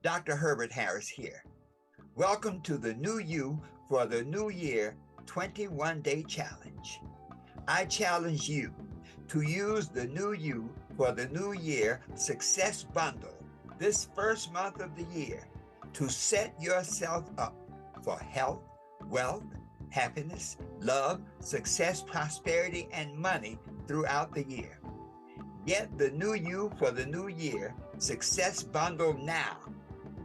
Dr. Herbert Harris here. Welcome to the New You for the New Year 21-Day Challenge. I challenge you to use the New You for the New Year Success Bundle this first month of the year to set yourself up for health, wealth, happiness, love, success, prosperity, and money throughout the year. Get the New You for the New Year Success Bundle now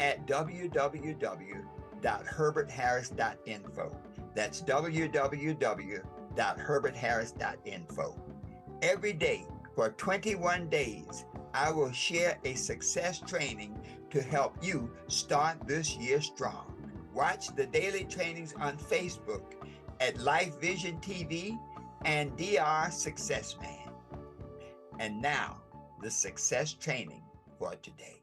at www.herbertharris.info. That's www.herbertharris.info. Every day for 21 days, I will share a success training to help you start this year strong. Watch the daily trainings on Facebook at Life Vision TV and DR Success Man. And now, the success training for today.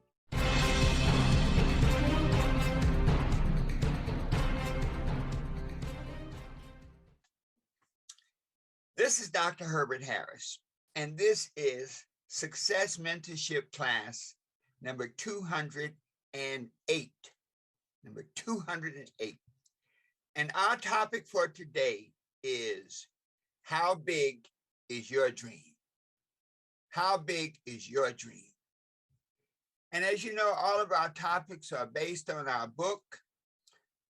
This is Dr. Herbert Harris, and this is Success Mentorship Class number 208. Number 208. And our topic for today is, how big is your dream? How big is your dream? And as you know, all of our topics are based on our book,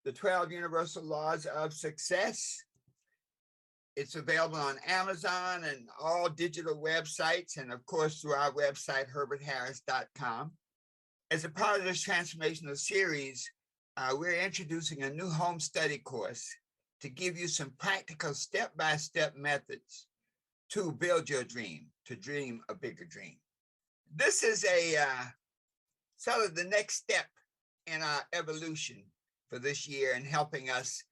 The 12 Universal Laws of Success. It's available on Amazon and all digital websites, and of course through our website, herbertharris.com. As a part of this transformational series, we're introducing a new home study course to give you some practical step-by-step methods to build your dream, to dream a bigger dream. This is a sort of the next step in our evolution for this year in helping us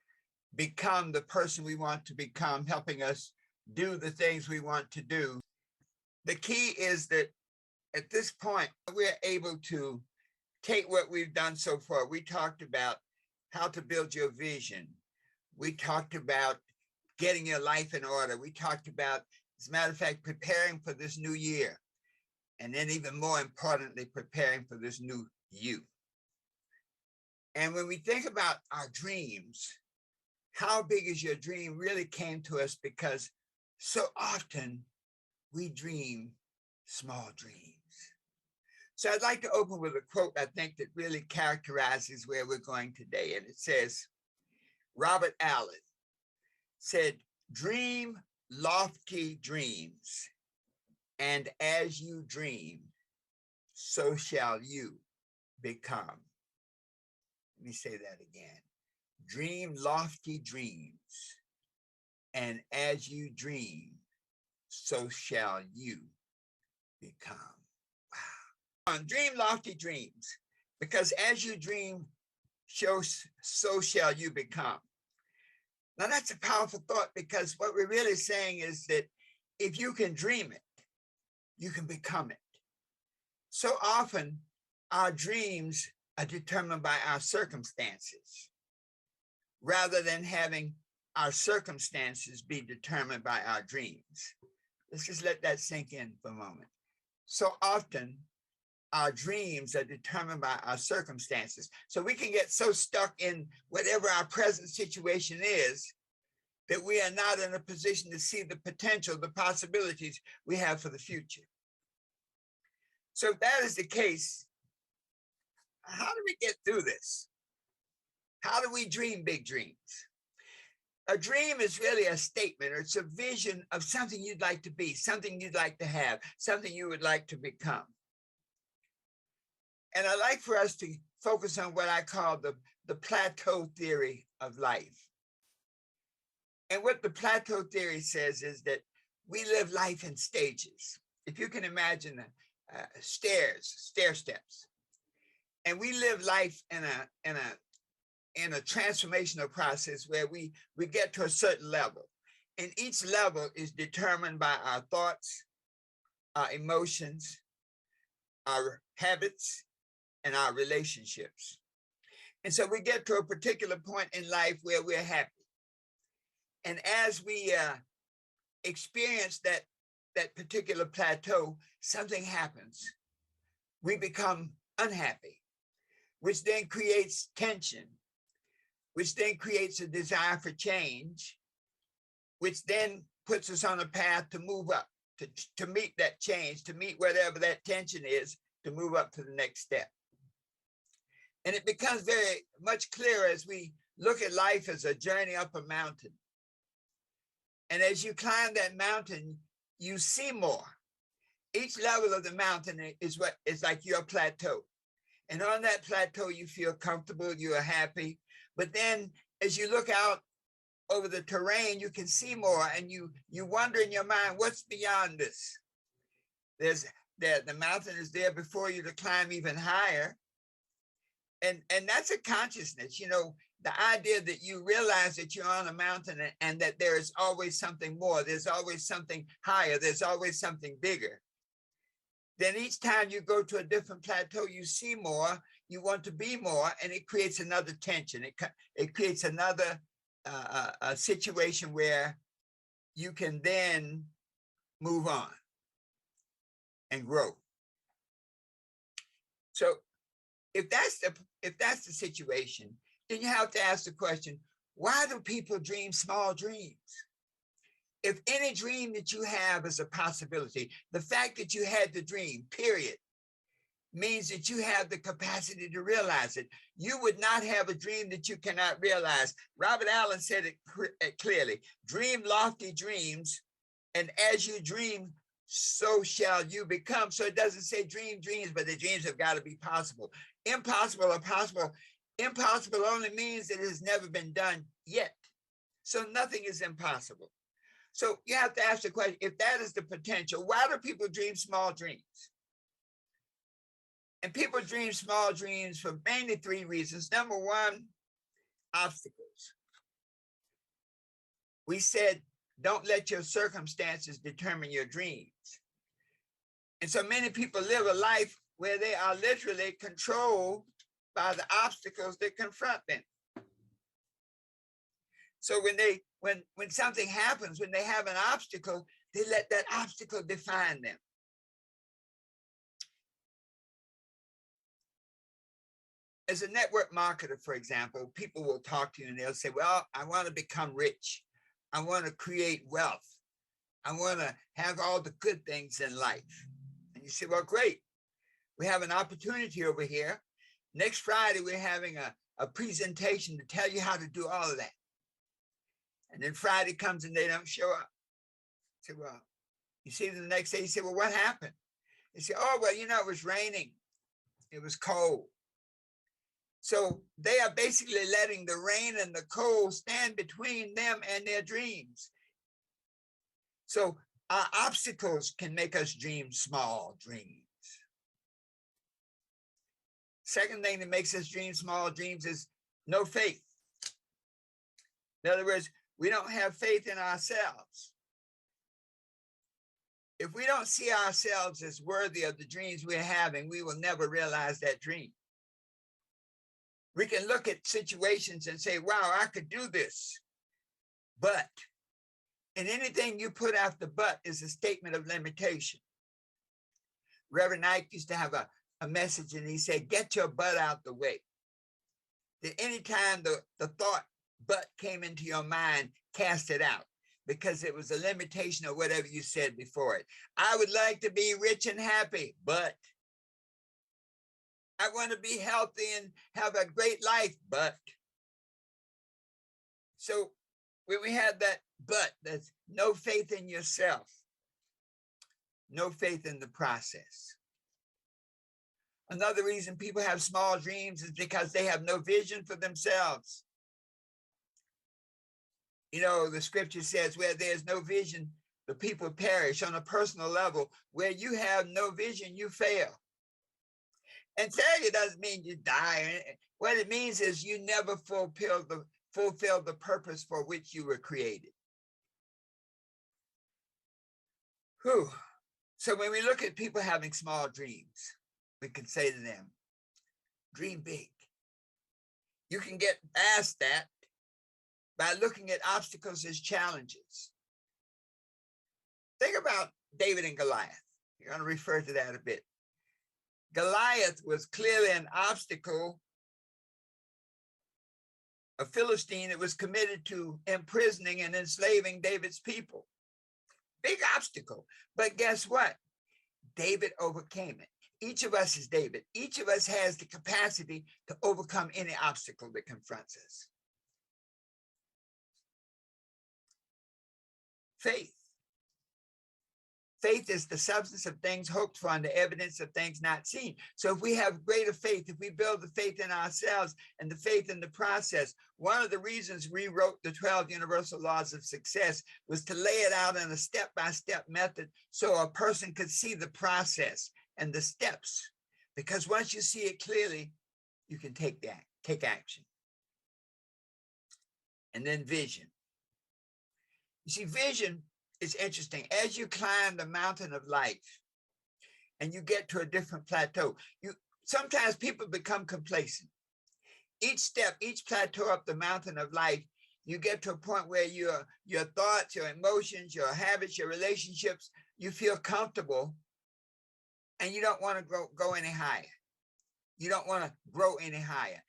become the person we want to become, helping us do the things we want to do. The key is that at this point, we're able to take what we've done so far. We talked about how to build your vision. We talked about getting your life in order. We talked about, as a matter of fact, preparing for this new year. And then even more importantly, preparing for this new you. And when we think about our dreams, how big is your dream really came to us because so often we dream small dreams. So I'd like to open with a quote I think that really characterizes where we're going today. And it says, Robert Allen said, "Dream lofty dreams, and as you dream, so shall you become." Let me say that again. Dream lofty dreams, and as you dream, so shall you become. Wow. Dream lofty dreams, because as you dream, so shall you become. Now that's a powerful thought, because what we're really saying is that if you can dream it, you can become it. So often our dreams are determined by our circumstances, rather than having our circumstances be determined by our dreams. Let's just let that sink in for a moment. So often, our dreams are determined by our circumstances. So we can get so stuck in whatever our present situation is that we are not in a position to see the potential, the possibilities we have for the future. So if that is the case, how do we get through this? How do we dream big dreams? A dream is really a statement, or it's a vision of something you'd like to be, something you'd like to have, something you would like to become. And I like for us to focus on what I call the plateau theory of life. And what the plateau theory says is that we live life in stages. If you can imagine stair steps, and we live life in a transformational process where we get to a certain level. And each level is determined by our thoughts, our emotions, our habits, and our relationships. And so we get to a particular point in life where we're happy. And as we experience that particular plateau, something happens. We become unhappy. which then creates tension, which then creates a desire for change, which then puts us on a path to move up, to meet that change, to meet whatever that tension is, to move up to the next step. And it becomes very much clearer as we look at life as a journey up a mountain. And as you climb that mountain, you see more. Each level of the mountain is what is like your plateau. And on that plateau, you feel comfortable, you are happy. But then as you look out over the terrain, you can see more, and you wonder in your mind, what's beyond this? The mountain is there before you to climb even higher. And that's a consciousness, you know, the idea that you realize that you're on a mountain and that there is always something more, there's always something higher, there's always something bigger. Then each time you go to a different plateau, you see more, you want to be more, and it creates another tension. It creates another a situation where you can then move on and grow. So if that's the situation, then you have to ask the question, why do people dream small dreams? If any dream that you have is a possibility, the fact that you had the dream, period, means that you have the capacity to realize it. You would not have a dream that you cannot realize. Robert Allen said it clearly, dream lofty dreams, and as you dream, so shall you become. So it doesn't say dream dreams, but the dreams have got to be possible. Impossible or possible. Impossible only means that it has never been done yet. So nothing is impossible. So you have to ask the question, if that is the potential, why do people dream small dreams? And people dream small dreams for mainly three reasons. Number one, obstacles. We said, don't let your circumstances determine your dreams. And so many people live a life where they are literally controlled by the obstacles that confront them. So when something happens, when they have an obstacle, they let that obstacle define them. As a network marketer, for example, people will talk to you and they'll say, well, I want to become rich. I want to create wealth. I want to have all the good things in life. And you say, well, great. We have an opportunity over here. Next Friday, we're having a presentation to tell you how to do all of that. And then Friday comes and they don't show up. I say, well, you see them the next day, you say, well, what happened? They say, oh, well, you know, it was raining. It was cold. So they are basically letting the rain and the cold stand between them and their dreams. So our obstacles can make us dream small dreams. Second thing that makes us dream small dreams is no faith. In other words, we don't have faith in ourselves. If we don't see ourselves as worthy of the dreams we're having, we will never realize that dream. We can look at situations and say, wow, I could do this. But, and anything you put after but is a statement of limitation. Reverend Ike used to have a message and he said, get your butt out the way. That anytime the thought but came into your mind, cast it out, because it was a limitation of whatever you said before it. I would like to be rich and happy, but I want to be healthy and have a great life, but. So when we have that but, that's no faith in yourself, no faith in the process. Another reason people have small dreams is because they have no vision for themselves. You know, the scripture says where there's no vision, the people perish. On a personal level, where you have no vision, you fail. And failure doesn't mean you die. What it means is you never fulfill the purpose for which you were created. Whew. So when we look at people having small dreams, we can say to them, dream big. You can get past that by looking at obstacles as challenges. Think about David and Goliath. You're going to refer to that a bit. Goliath was clearly an obstacle a Philistine that was committed to imprisoning and enslaving David's people. Big obstacle. But guess what? David overcame it. Each of us is David. Each of us has the capacity to overcome any obstacle that confronts us. Faith. Faith is the substance of things hoped for and the evidence of things not seen. So if we have greater faith, if we build the faith in ourselves and the faith in the process, one of the reasons we wrote the 12 Universal Laws of Success was to lay it out in a step-by-step method so a person could see the process and the steps. Because once you see it clearly, you can take action. And then vision. You see, vision is interesting. As you climb the mountain of life and you get to a different plateau, sometimes people become complacent. Each step, each plateau up the mountain of life, you get to a point where your thoughts, your emotions, your habits, your relationships, you feel comfortable and you don't want to go any higher. You don't want to grow any higher.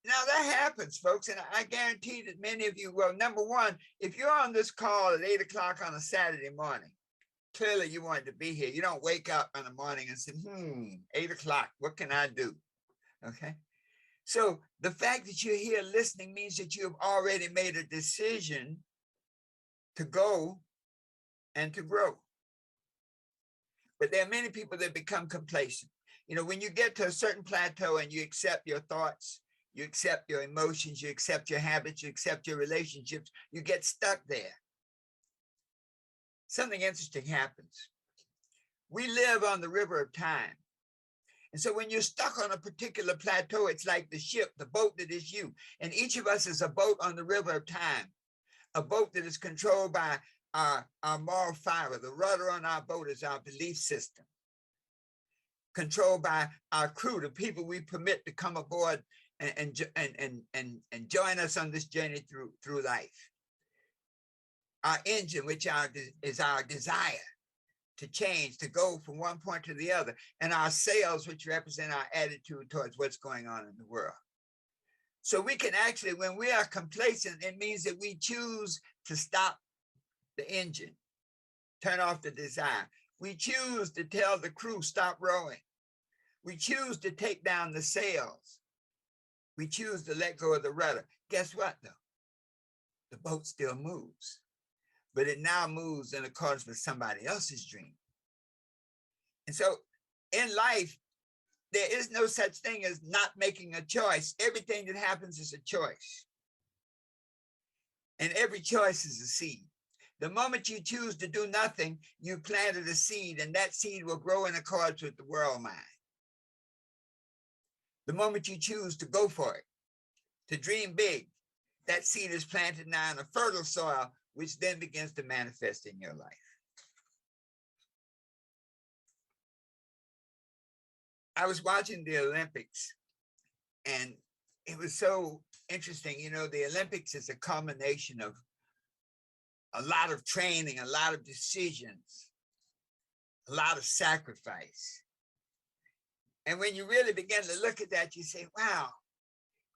Now that happens, folks, and I guarantee that many of you, well, number one, if you're on this call at 8 o'clock on a Saturday morning, clearly you wanted to be here. You don't wake up in the morning and say, 8 o'clock, what can I do? Okay. So the fact that you're here listening means that you've already made a decision to go and to grow. But there are many people that become complacent. You know, when you get to a certain plateau and you accept your thoughts, you accept your emotions, you accept your habits, you accept your relationships, you get stuck there. Something interesting happens. We live on the river of time. And so when you're stuck on a particular plateau, it's like the ship, the boat that is you. And each of us is a boat on the river of time, a boat that is controlled by our moral fiber. The rudder on our boat is our belief system, controlled by our crew, the people we permit to come aboard and join us on this journey through life. Our engine, which is our desire to change, to go from one point to the other, and our sails, which represent our attitude towards what's going on in the world. So we can actually, when we are complacent, it means that we choose to stop the engine, turn off the desire. We choose to tell the crew, stop rowing. We choose to take down the sails. We choose to let go of the rudder. Guess what, though? The boat still moves, but it now moves in accordance with somebody else's dream. And so in life, there is no such thing as not making a choice. Everything that happens is a choice. And every choice is a seed. The moment you choose to do nothing, you planted a seed, and that seed will grow in accordance with the world mind. The moment you choose to go for it, to dream big, that seed is planted now in a fertile soil, which then begins to manifest in your life. I was watching the Olympics, and it was so interesting. You know, the Olympics is a culmination of a lot of training, a lot of decisions, a lot of sacrifice. And when you really begin to look at that, you say, wow,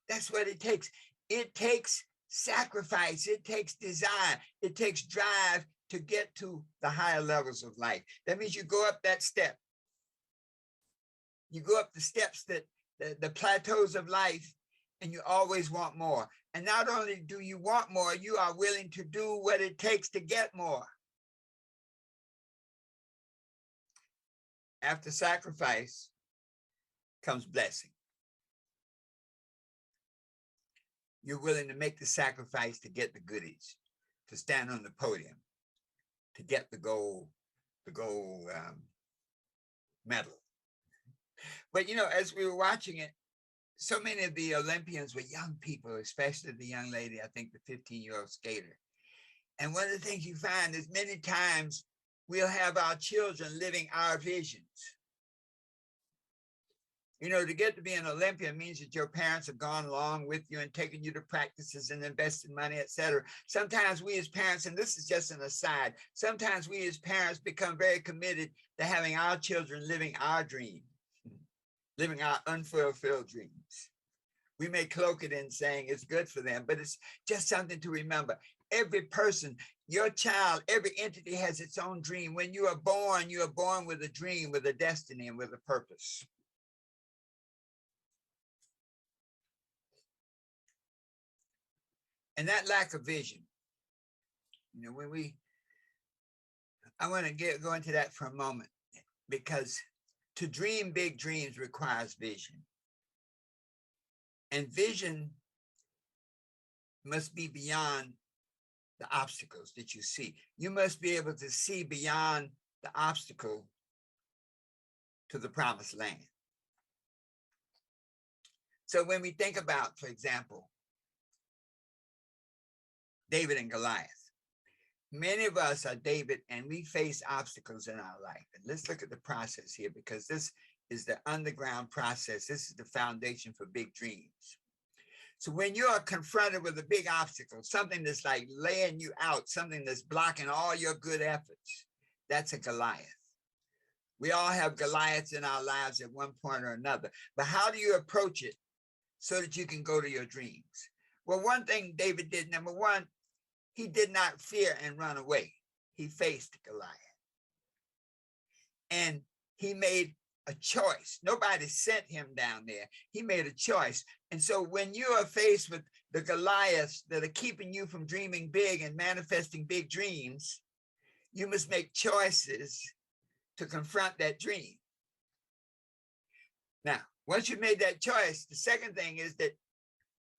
that's what it takes. It takes sacrifice. It takes desire. It takes drive to get to the higher levels of life. That means you go up that step. You go up the steps, that the plateaus of life, and you always want more. And not only do you want more, you are willing to do what it takes to get more. After sacrifice comes blessing. You're willing to make the sacrifice to get the goodies, to stand on the podium, to get the gold medal. But you know, as we were watching it, so many of the Olympians were young people, especially the young lady, I think the 15-year-old skater. And one of the things you find is many times we'll have our children living our visions. You know, to get to be an Olympian means that your parents have gone along with you and taken you to practices and invested money, et cetera. Sometimes we as parents, and this is just an aside, sometimes we as parents become very committed to having our children living our dreams, living our unfulfilled dreams. We may cloak it in saying it's good for them, but it's just something to remember. Every person, your child, every entity has its own dream. When you are born with a dream, with a destiny, and with a purpose. And that lack of vision, I want to go into that for a moment, because to dream big dreams requires vision. And vision must be beyond the obstacles that you see. You must be able to see beyond the obstacle to the promised land. So when we think about, for example, David and Goliath, many of us are David and we face obstacles in our life. And let's look at the process here, because this is the underground process. This is the foundation for big dreams. So when you are confronted with a big obstacle, something that's like laying you out, something that's blocking all your good efforts, that's a Goliath. We all have Goliaths in our lives at one point or another. But how do you approach it so that you can go to your dreams? Well, one thing David did, number one, he did not fear and run away. He faced Goliath. And he made a choice. Nobody sent him down there. He made a choice. And so when you are faced with the Goliaths that are keeping you from dreaming big and manifesting big dreams, you must make choices to confront that dream. Now, once you've made that choice, the second thing is that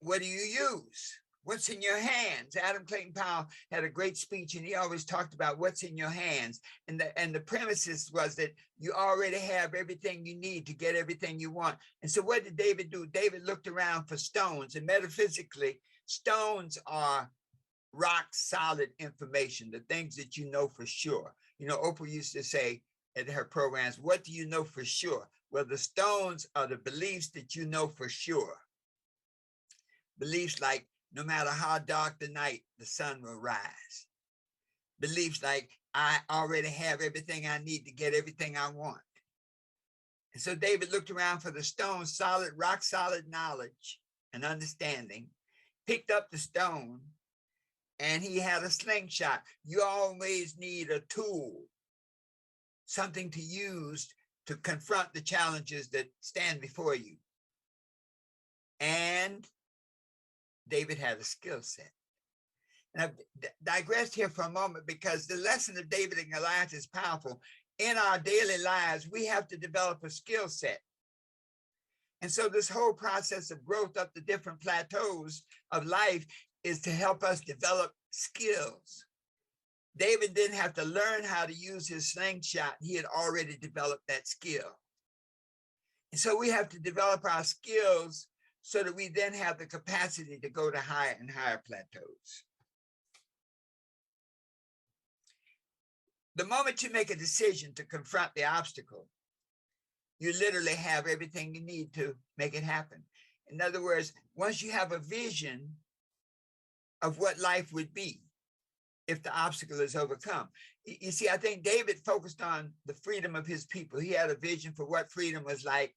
what do you use? What's in your hands? Adam Clayton Powell had a great speech, and he always talked about what's in your hands. And the premises was that you already have everything you need to get everything you want. And so what did David do? David looked around for stones, and metaphysically, stones are rock solid information, the things that you know for sure. Oprah used to say at her programs, what do you know for sure? Well, the stones are the beliefs that you know for sure. Beliefs like, no matter how dark the night, the sun will rise. Beliefs like, I already have everything I need to get everything I want. And so David looked around for the stone, solid, rock solid knowledge and understanding, picked up the stone, and he had a slingshot. You always need a tool, something to use to confront the challenges that stand before you. And David had a skill set. And I've digressed here for a moment because the lesson of David and Goliath is powerful. In our daily lives, we have to develop a skill set. And so this whole process of growth up the different plateaus of life is to help us develop skills. David didn't have to learn how to use his slingshot. He had already developed that skill. And so we have to develop our skills so that we then have the capacity to go to higher and higher plateaus. The moment you make a decision to confront the obstacle, you literally have everything you need to make it happen. In other words, once you have a vision of what life would be if the obstacle is overcome. You see, I think David focused on the freedom of his people. He had a vision for what freedom was like,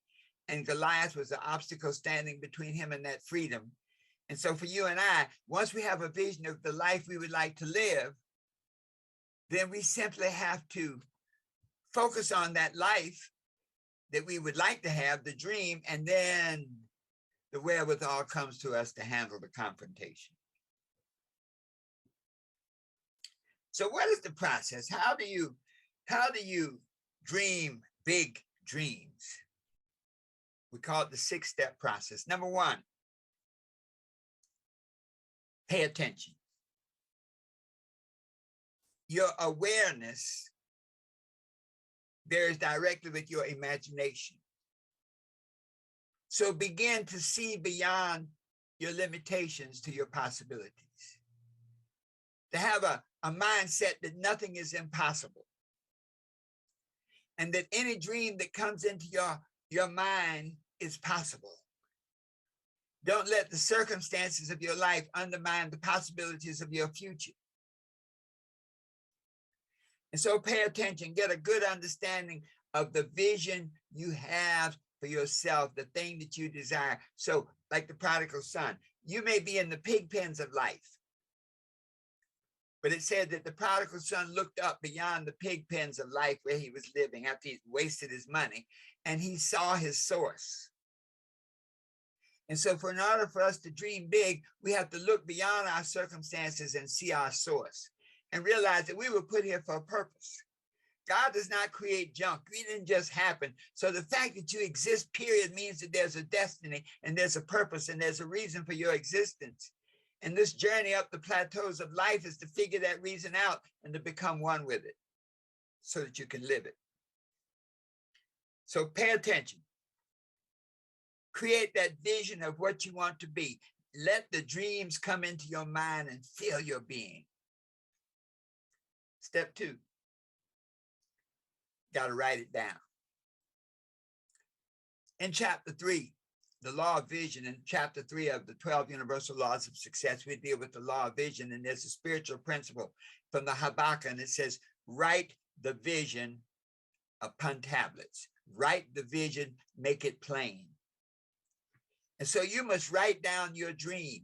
and Goliath was the obstacle standing between him and that freedom. And so for you and I, once we have a vision of the life we would like to live, then we simply have to focus on that life that we would like to have, the dream, and then the wherewithal comes to us to handle the confrontation. So what is the process? How do you dream big dreams? We call it the 6-step process. Number one, pay attention. Your awareness bears directly with your imagination. So begin to see beyond your limitations to your possibilities. To have a mindset that nothing is impossible. And that any dream that comes into your mind is possible. Don't let the circumstances of your life undermine the possibilities of your future. And so pay attention, get a good understanding of the vision you have for yourself the thing that you desire. So like the prodigal son, you may be in the pig pens of life, but it said that the prodigal son looked up beyond the pig pens of life where he was living after he wasted his money, and he saw his source. And so in order for us to dream big, we have to look beyond our circumstances and see our source and realize that we were put here for a purpose. God does not create junk. We didn't just happen. So the fact that you exist, period, means that there's a destiny and there's a purpose and there's a reason for your existence. And this journey up the plateaus of life is to figure that reason out and to become one with it so that you can live it. So pay attention. Create that vision of what you want to be. Let the dreams come into your mind and fill your being. Step 2. Got to write it down. In chapter 3, the law of vision, in chapter 3 of the 12 universal laws of success, we deal with the law of vision, and there's a spiritual principle from the Habakkuk, and it says, write the vision upon tablets. Write the vision, make it plain. And so you must write down your dream,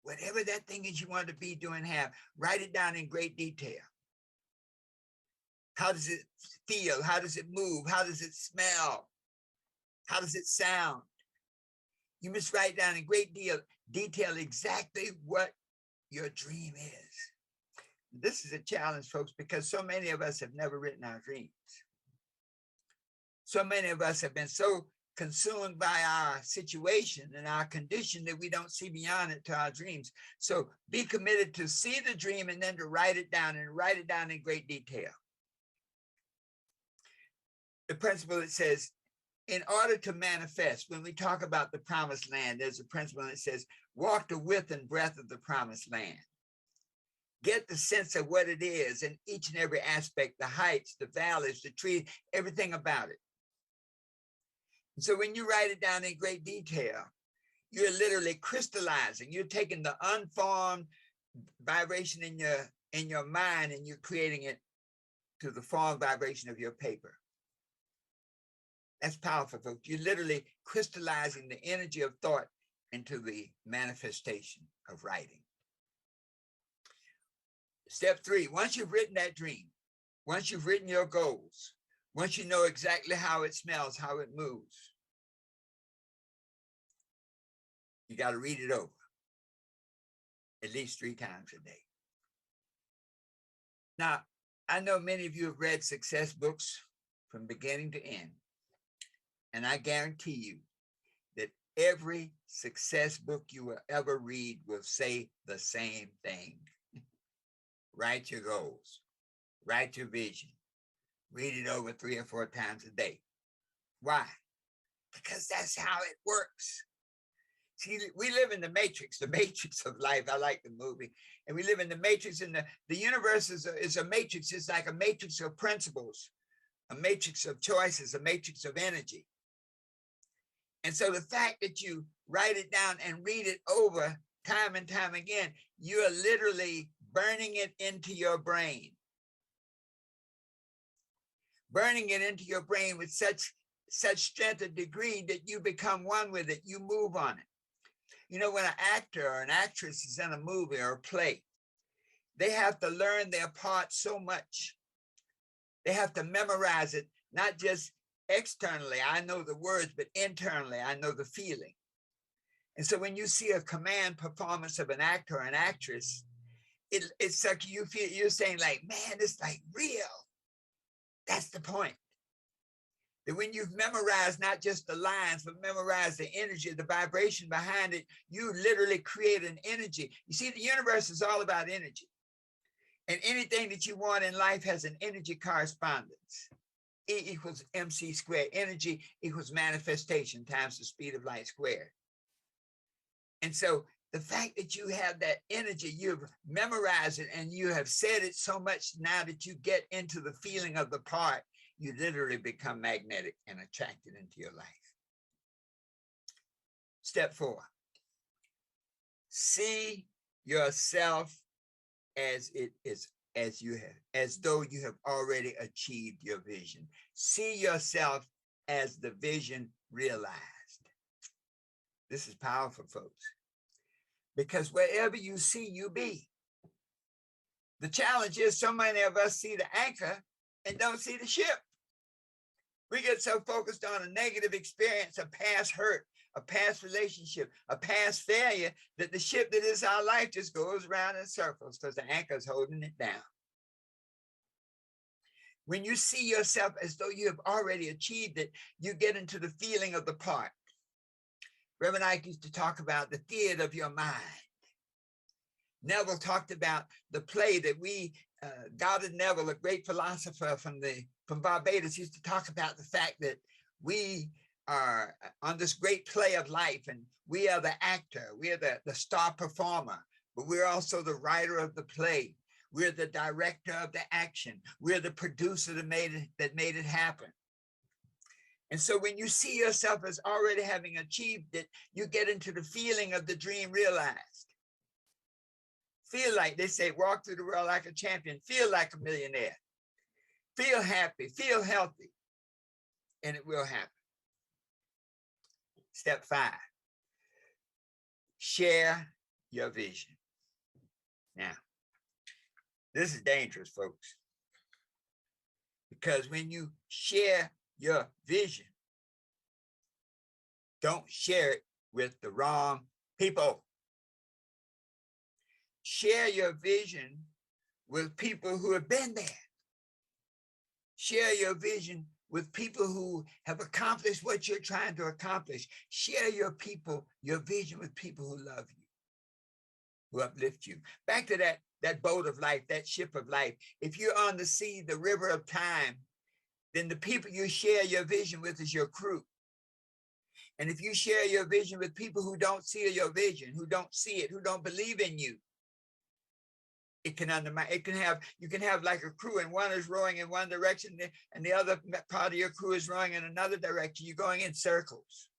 whatever that thing is you want to be, do, and have. Write it down in great detail. How does it feel? How does it move? How does it smell? How does it sound? You must write down in great detail exactly what your dream is. This is a challenge, folks, because so many of us have never written our dreams. So many of us have been so consumed by our situation and our condition that we don't see beyond it to our dreams. So be committed to see the dream and then to write it down, and write it down in great detail. The principle that says, in order to manifest, when we talk about the promised land, there's a principle that says, walk the width and breadth of the promised land. Get the sense of what it is in each and every aspect, the heights, the valleys, the trees, everything about it. And so when you write it down in great detail, you're literally crystallizing. You're taking the unformed vibration in your mind and you're creating it to the formed vibration of your paper. That's powerful, folks. You're literally crystallizing the energy of thought into the manifestation of writing. Step 3, once you've written that dream, once you've written your goals, once you know exactly how it smells, how it moves, you got to read it over at least 3 times a day. Now, I know many of you have read success books from beginning to end. And I guarantee you that every success book you will ever read will say the same thing. Write your goals, write your vision, read it over 3 or 4 times a day. Why? Because that's how it works. See, we live in the matrix of life. I like the movie. And we live in the matrix, and the universe is a matrix. It's like a matrix of principles, a matrix of choices, a matrix of energy. And so the fact that you write it down and read it over time and time again, you are literally burning it into your brain. Burning it into your brain with such strength and degree that you become one with it. You move on it. You know, when an actor or an actress is in a movie or a play, they have to learn their part so much. They have to memorize it, not just externally, I know the words, but internally, I know the feeling. And so when you see a command performance of an actor or an actress, it's like you feel, you're saying like, man, it's like real. That's the point. That when you've memorized not just the lines, but memorized the energy, the vibration behind it, you literally create an energy. You see, the universe is all about energy. And anything that you want in life has an energy correspondence. E equals mc squared. Energy equals manifestation times the speed of light squared. And so the fact that you have that energy, you've memorized it and you have said it so much now that you get into the feeling of the part, you literally become magnetic and attracted into your life. Step 4, see yourself as it is, as though you have already achieved your vision. See yourself as the vision realized. This is powerful, folks, because wherever you see, you be. The challenge is so many of us see the anchor and don't see the ship. We get so focused on a negative experience, a past hurt, a past relationship, a past failure, that the ship that is our life just goes around in circles because the anchor is holding it down. When you see yourself as though you have already achieved it, you get into the feeling of the part. Reverend Ike used to talk about the theater of your mind. Neville talked about the play that Goddard Neville, a great philosopher from Barbados, used to talk about the fact that we are on this great play of life, and we are the actor, we are the star performer, but we're also the writer of the play. We're the director of the action. We're the producer that made it happen. And so when you see yourself as already having achieved it, you get into the feeling of the dream realized. Feel like, they say, walk through the world like a champion. Feel like a millionaire. Feel happy. Feel healthy. And it will happen. Step 5. Share your vision. Now, this is dangerous, folks. Because when you share your vision, don't share it with the wrong people. Share your vision with people who have been there. Share your vision with people who have accomplished what you're trying to accomplish. Share your vision with people who love you, who uplift you. Back to that boat of life, that ship of life. If you're on the sea, the river of time, then the people you share your vision with is your crew. And if you share your vision with people who don't see your vision, who don't see it, who don't believe in you, it can undermine. You can have like a crew, and one is rowing in one direction and the other part of your crew is rowing in another direction. You're going in circles.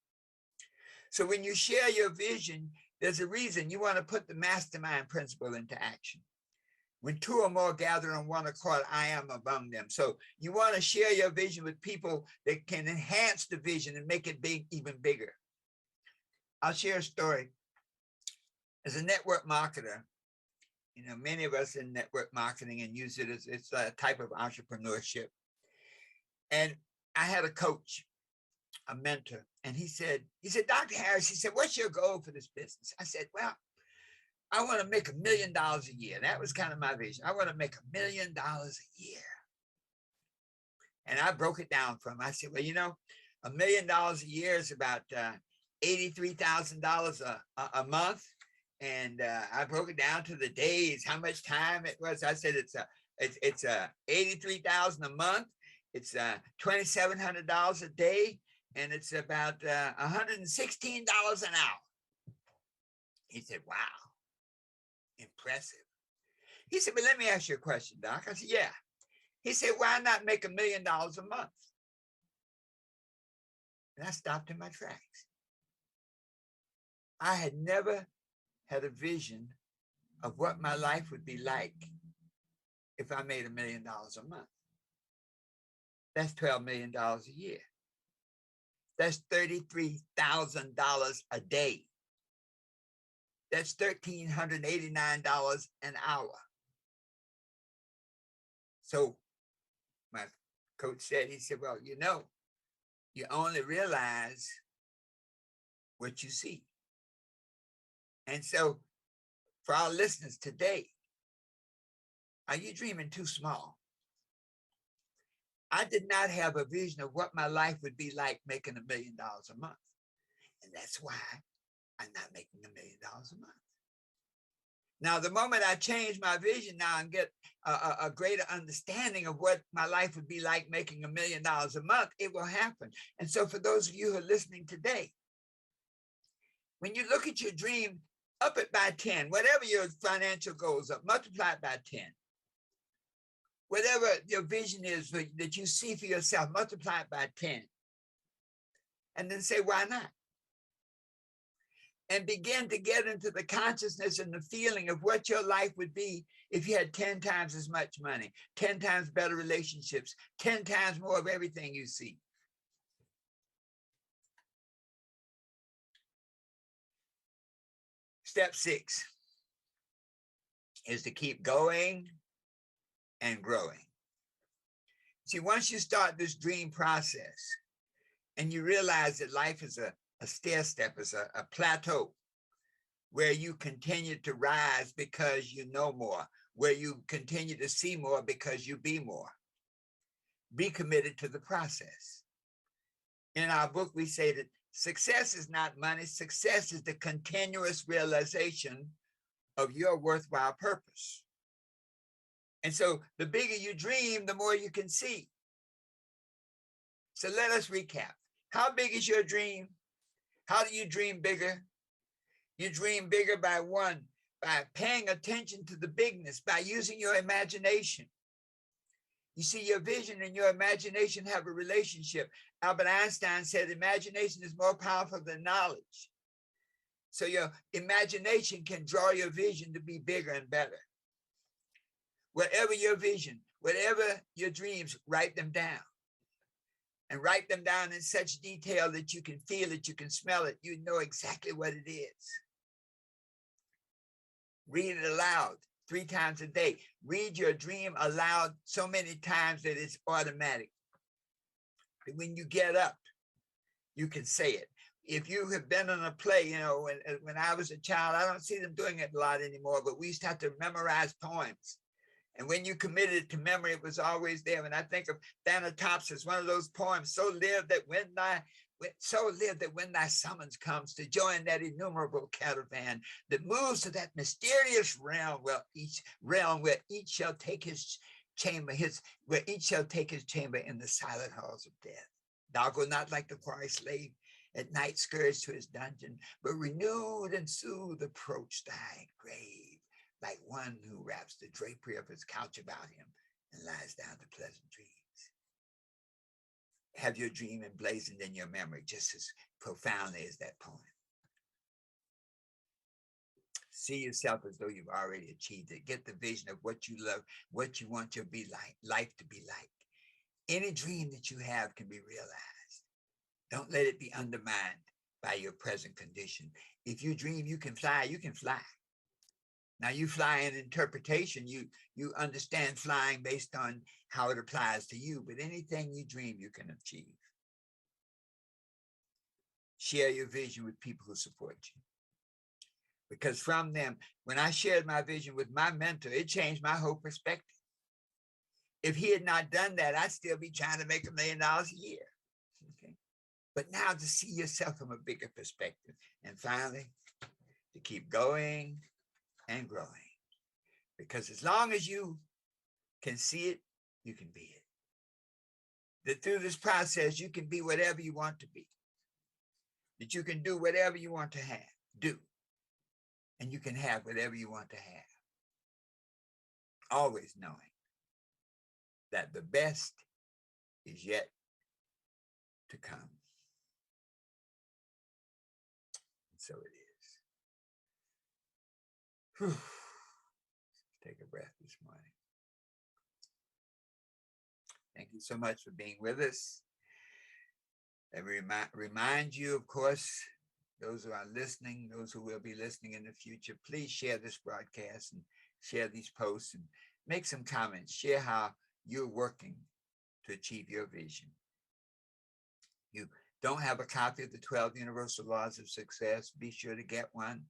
So when you share your vision, there's a reason. You want to put the mastermind principle into action. When 2 or more gather on one accord, I am among them. So you want to share your vision with people that can enhance the vision and make it big, even bigger. I'll share a story. As a network marketer, many of us in network marketing and use it as it's a type of entrepreneurship. And I had a coach, a mentor, and he said, Dr. Harris, he said, what's your goal for this business? I said, well, I want to make $1 million a year. That was kind of my vision. I want to make $1 million a year. And I broke it down for him. I said, well, $1 million a year is about $83,000 a month. And I broke it down to the days, how much time it was. I said it's $83,000 a month. It's $2,700 a day, and it's about $116 an hour. He said, "Wow, impressive." He said, "But let me ask you a question, Doc." I said, "Yeah." He said, "Why not make $1 million a month?" And I stopped in my tracks. I had never had a vision of what my life would be like if I made $1 million a month. That's $12 million a year. That's $33,000 a day. That's $1,389 an hour. So my coach said, he said, well, you only realize what you see. And so for our listeners today, are you dreaming too small? I did not have a vision of what my life would be like making $1 million a month. And that's why I'm not making $1 million a month. Now, the moment I change my vision now and get a greater understanding of what my life would be like making $1 million a month, it will happen. And so for those of you who are listening today, when you look at your dream, up it by 10, whatever your financial goals are, multiply it by 10. Whatever your vision is that you see for yourself, multiply it by 10. And then say, why not? And begin to get into the consciousness and the feeling of what your life would be if you had 10 times as much money, 10 times better relationships, 10 times more of everything you see. Step 6 is to keep going and growing. See, once you start this dream process and you realize that life is a stair step, is a plateau where you continue to rise because you know more, where you continue to see more because you be more. Be committed to the process. In our book, we say that success is not money. Success is the continuous realization of your worthwhile purpose. And so the bigger you dream, the more you can see. So let us recap. How big is your dream? How do you dream bigger? You dream bigger by paying attention to the bigness, by using your imagination. You see, your vision and your imagination have a relationship. Albert Einstein said imagination is more powerful than knowledge. So your imagination can draw your vision to be bigger and better. Whatever your vision, whatever your dreams, write them down. And write them down in such detail that you can feel it, you can smell it, you know exactly what it is. Read it aloud 3 times a day. Read your dream aloud so many times that it's automatic. When you get up, you can say it. If you have been in a play, you know, when I was a child, I don't see them doing it a lot anymore, but we used to have to memorize poems. And when you committed it to memory, it was always there. When I think of Thanatopsis, one of those poems, so live that when thy summons comes to join that innumerable caravan that moves to that mysterious realm where each shall take his chamber in the silent halls of death. Thou go not like the quarry slave at night scourged to his dungeon, but renewed and soothed approach thy grave, like one who wraps the drapery of his couch about him and lies down to pleasant dreams. Have your dream emblazoned in your memory just as profoundly as that poem. See yourself as though you've already achieved it. Get the vision of what you love, what you want your life to be like. Any dream that you have can be realized. Don't let it be undermined by your present condition. If you dream you can fly, you can fly. Now you fly in interpretation, you understand flying based on how it applies to you, but anything you dream, you can achieve. Share your vision with people who support you. Because from them, when I shared my vision with my mentor, it changed my whole perspective. If he had not done that, I'd still be trying to make $1 million a year. Okay? But now to see yourself from a bigger perspective. And finally, to keep going and growing, because as long as you can see it, you can be it. That through this process, you can be whatever you want to be. That you can do whatever you want to do. And you can have whatever you want to have. Always knowing that the best is yet to come. And so it is. Whew. Take a breath this morning. Thank you so much for being with us. Let me remind you, of course, those who are listening, those who will be listening in the future, please share this broadcast and share these posts and make some comments. Share how you're working to achieve your vision. You don't have a copy of the 12 Universal Laws of Success, be sure to get one.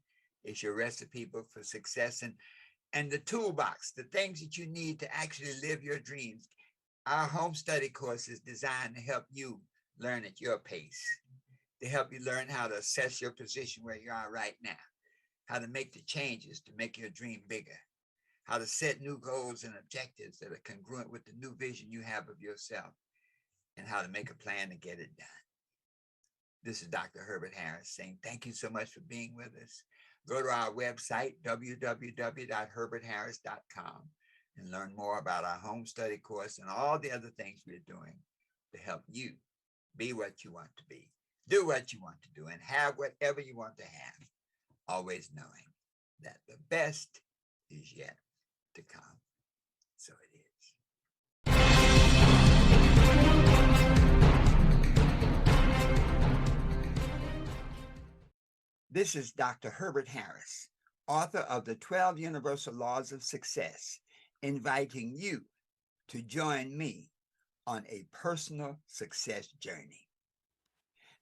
It's your recipe book for success and the toolbox, the things that you need to actually live your dreams. Our home study course is designed to help you learn at your pace, to help you learn how to assess your position where you are right now, how to make the changes to make your dream bigger, how to set new goals and objectives that are congruent with the new vision you have of yourself, and how to make a plan to get it done. This is Dr. Herbert Harris saying thank you so much for being with us. Go to our website, www.herbertharris.com, and learn more about our home study course and all the other things we're doing to help you be what you want to be, do what you want to do, and have whatever you want to have, always knowing that the best is yet to come. So it is. This is Dr. Herbert Harris author of the 12 Universal Laws of Success, inviting you to join me on a personal success journey.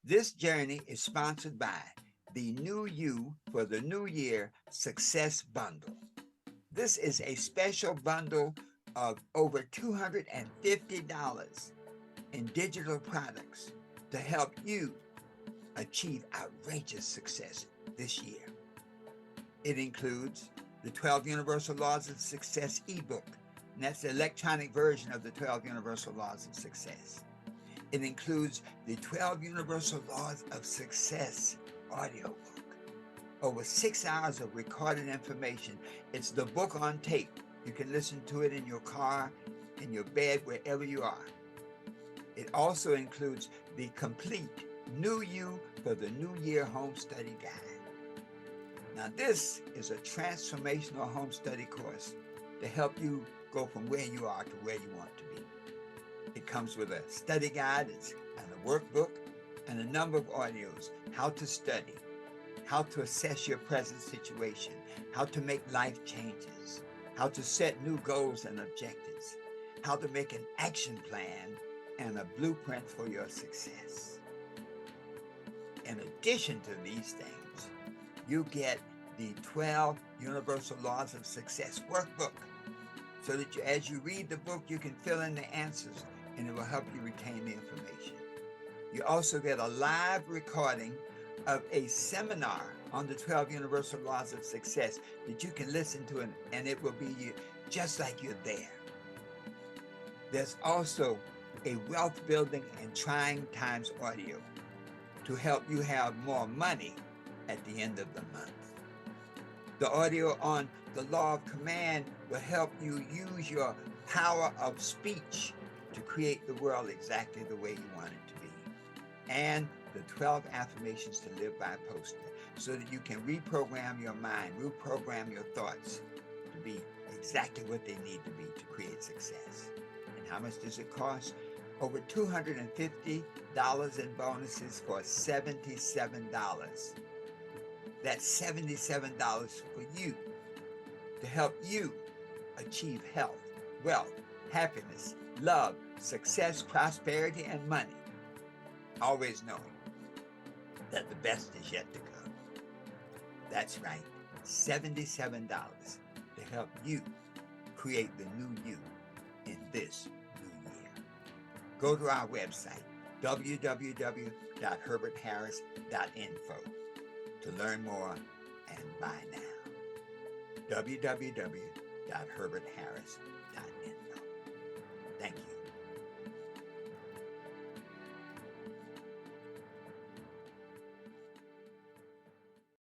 This journey is sponsored by the New You for the New Year Success Bundle. This is a special bundle of over $250 in digital products to help you achieve outrageous success this year. It includes the 12 Universal Laws of Success ebook, and that's the electronic version of the 12 Universal Laws of Success. It includes the 12 Universal Laws of Success audiobook. Over 6 hours of recorded information. It's the book on tape. You can listen to it in your car, in your bed, wherever you are. It also includes the complete New You for the New Year Home Study Guide. Now, this is a transformational home study course to help you go from where you are to where you want to be. It comes with a study guide and a workbook and a number of audios, how to study, how to assess your present situation, how to make life changes, how to set new goals and objectives, how to make an action plan and a blueprint for your success. In addition to these things, you get the 12 Universal Laws of Success workbook, so that as you read the book, you can fill in the answers and it will help you retain the information. You also get a live recording of a seminar on the 12 Universal Laws of Success that you can listen to, and it will be just like you're there. There's also a wealth building and trying times audio to help you have more money at the end of the month. The audio on the law of command will help you use your power of speech to create the world exactly the way you want it to be. And the 12 affirmations to live by poster, so that you can reprogram your mind, reprogram your thoughts to be exactly what they need to be to create success. And how much does it cost? Over $250 in bonuses for $77. That's $77 for you, to help you achieve health, wealth, happiness, love, success, prosperity, and money. Always knowing that the best is yet to come. That's right, $77 to help you create the new you in this new year. Go to our website, www.herbertharris.info, to learn more and buy now. www.herbertharris.info. Thank you.